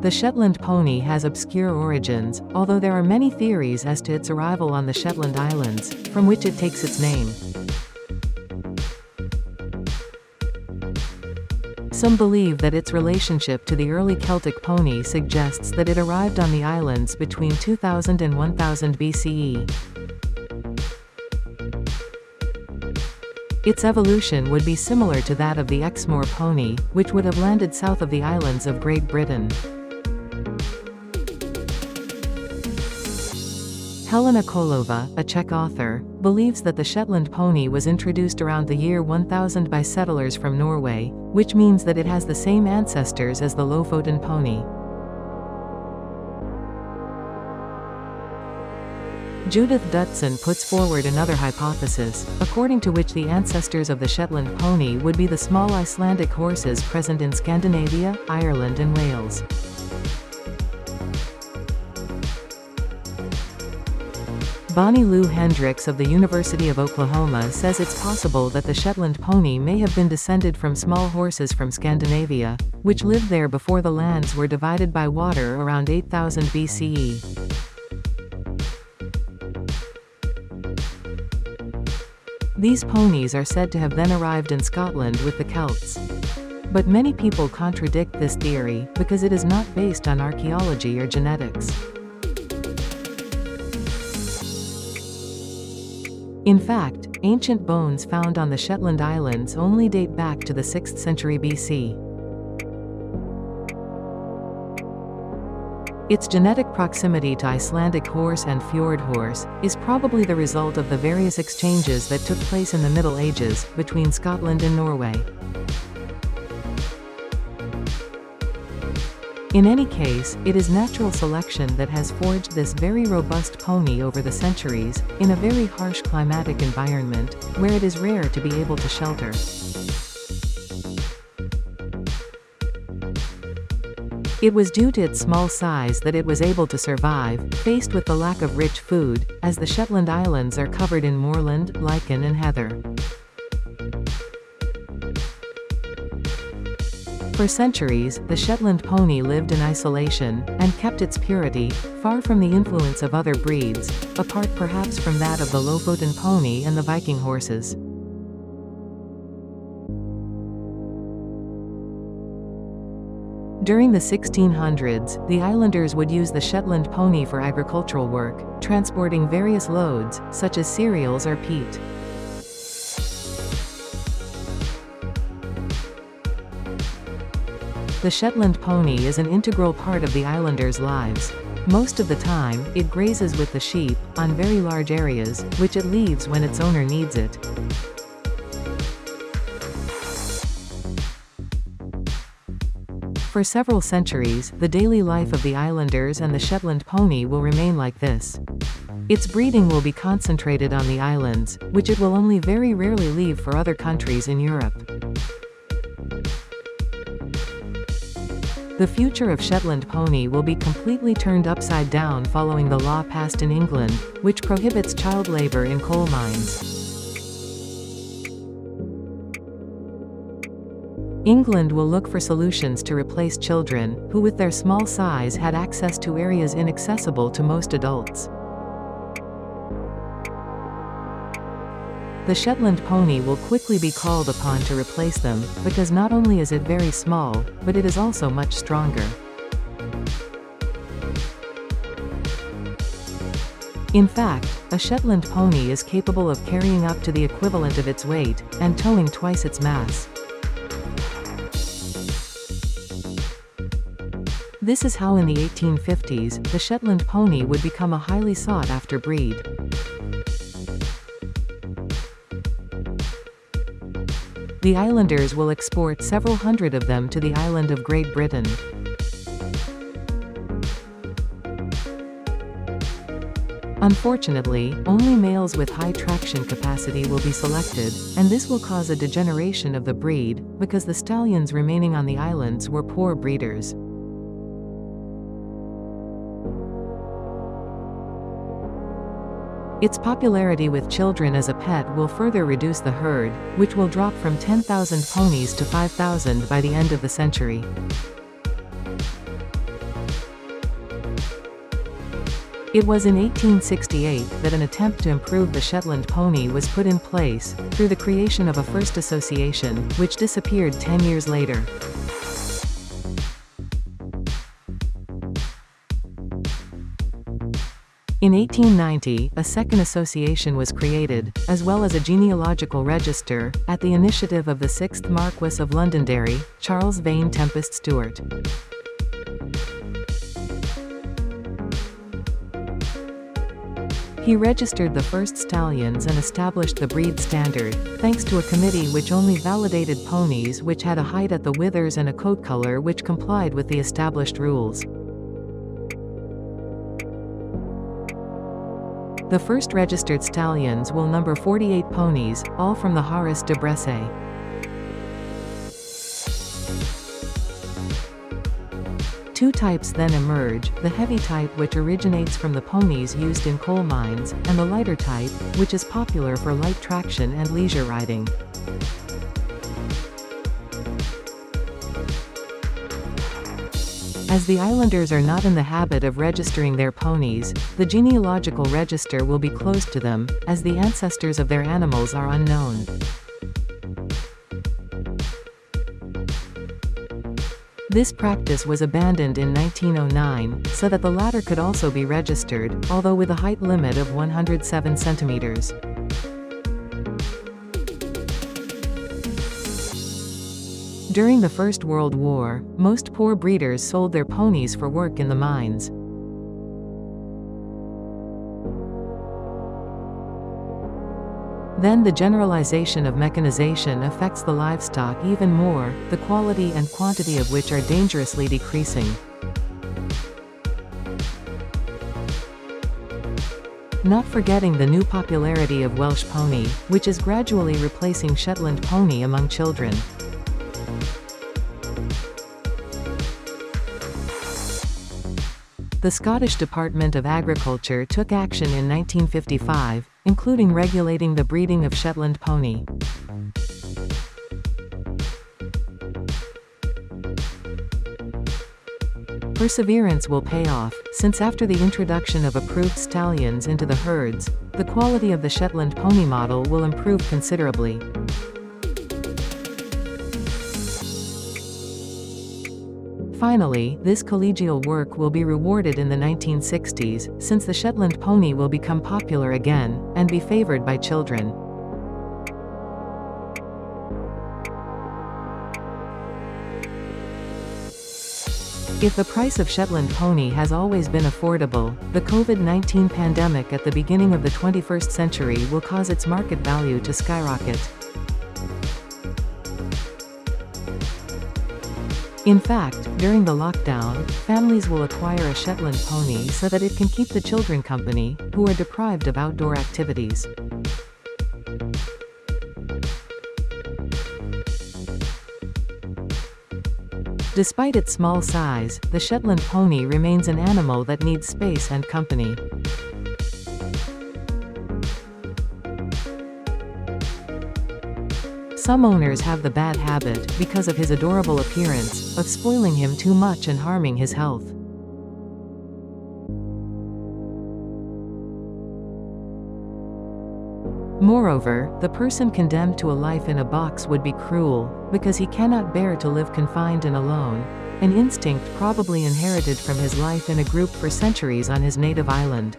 The Shetland pony has obscure origins, although there are many theories as to its arrival on the Shetland Islands, from which it takes its name. Some believe that its relationship to the early Celtic pony suggests that it arrived on the islands between 2000 and 1000 BCE. Its evolution would be similar to that of the Exmoor pony, which would have landed south of the islands of Great Britain. Helena Kolova, a Czech author, believes that the Shetland pony was introduced around the year 1000 by settlers from Norway, which means that it has the same ancestors as the Lofoten pony. Judith Dutson puts forward another hypothesis, according to which the ancestors of the Shetland pony would be the small Icelandic horses present in Scandinavia, Ireland and Wales. Bonnie Lou Hendricks of the University of Oklahoma says it's possible that the Shetland pony may have been descended from small horses from Scandinavia, which lived there before the lands were divided by water around 8000 BCE. These ponies are said to have then arrived in Scotland with the Celts. But many people contradict this theory, because it is not based on archaeology or genetics. In fact, ancient bones found on the Shetland Islands only date back to the 6th century BC. Its genetic proximity to Icelandic horse and fjord horse is probably the result of the various exchanges that took place in the Middle Ages between Scotland and Norway. In any case, it is natural selection that has forged this very robust pony over the centuries, in a very harsh climatic environment, where it is rare to be able to shelter. It was due to its small size that it was able to survive, faced with the lack of rich food, as the Shetland Islands are covered in moorland, lichen and heather. For centuries, the Shetland pony lived in isolation, and kept its purity, far from the influence of other breeds, apart perhaps from that of the Lofoten pony and the Viking horses. During the 1600s, the islanders would use the Shetland pony for agricultural work, transporting various loads, such as cereals or peat. The Shetland pony is an integral part of the islanders' lives. Most of the time, it grazes with the sheep, on very large areas, which it leaves when its owner needs it. For several centuries, the daily life of the islanders and the Shetland pony will remain like this. Its breeding will be concentrated on the islands, which it will only very rarely leave for other countries in Europe. The future of Shetland pony will be completely turned upside down following the law passed in England, which prohibits child labor in coal mines. England will look for solutions to replace children, who with their small size had access to areas inaccessible to most adults. The Shetland pony will quickly be called upon to replace them, because not only is it very small, but it is also much stronger. In fact, a Shetland pony is capable of carrying up to the equivalent of its weight, and towing twice its mass. This is how in the 1850s, the Shetland pony would become a highly sought-after breed. The islanders will export several hundred of them to the island of Great Britain. Unfortunately, only males with high traction capacity will be selected, and this will cause a degeneration of the breed, because the stallions remaining on the islands were poor breeders. Its popularity with children as a pet will further reduce the herd, which will drop from 10,000 ponies to 5,000 by the end of the century. It was in 1868 that an attempt to improve the Shetland pony was put in place, through the creation of a first association, which disappeared 10 years later. In 1890, a second association was created, as well as a genealogical register, at the initiative of the 6th Marquess of Londonderry, Charles Vane Tempest Stewart. He registered the first stallions and established the breed standard, thanks to a committee which only validated ponies which had a height at the withers and a coat color which complied with the established rules. The first registered stallions will number 48 ponies, all from the Haras de Bresse. Two types then emerge, the heavy type which originates from the ponies used in coal mines, and the lighter type, which is popular for light traction and leisure riding. As the islanders are not in the habit of registering their ponies, the genealogical register will be closed to them, as the ancestors of their animals are unknown. This practice was abandoned in 1909, so that the latter could also be registered, although with a height limit of 107 centimeters. During the First World War, most poor breeders sold their ponies for work in the mines. Then the generalization of mechanization affects the livestock even more, the quality and quantity of which are dangerously decreasing. Not forgetting the new popularity of Welsh pony, which is gradually replacing Shetland pony among children. The Scottish Department of Agriculture took action in 1955, including regulating the breeding of Shetland pony. Perseverance will pay off, since after the introduction of approved stallions into the herds, the quality of the Shetland pony model will improve considerably. Finally, this collegial work will be rewarded in the 1960s, since the Shetland pony will become popular again, and be favored by children. If the price of Shetland pony has always been affordable, the COVID-19 pandemic at the beginning of the 21st century will cause its market value to skyrocket. In fact, during the lockdown, families will acquire a Shetland pony so that it can keep the children company, who are deprived of outdoor activities. Despite its small size, the Shetland pony remains an animal that needs space and company. Some owners have the bad habit, because of his adorable appearance, of spoiling him too much and harming his health. Moreover, the person condemned to a life in a box would be cruel, because he cannot bear to live confined and alone, an instinct probably inherited from his life in a group for centuries on his native island.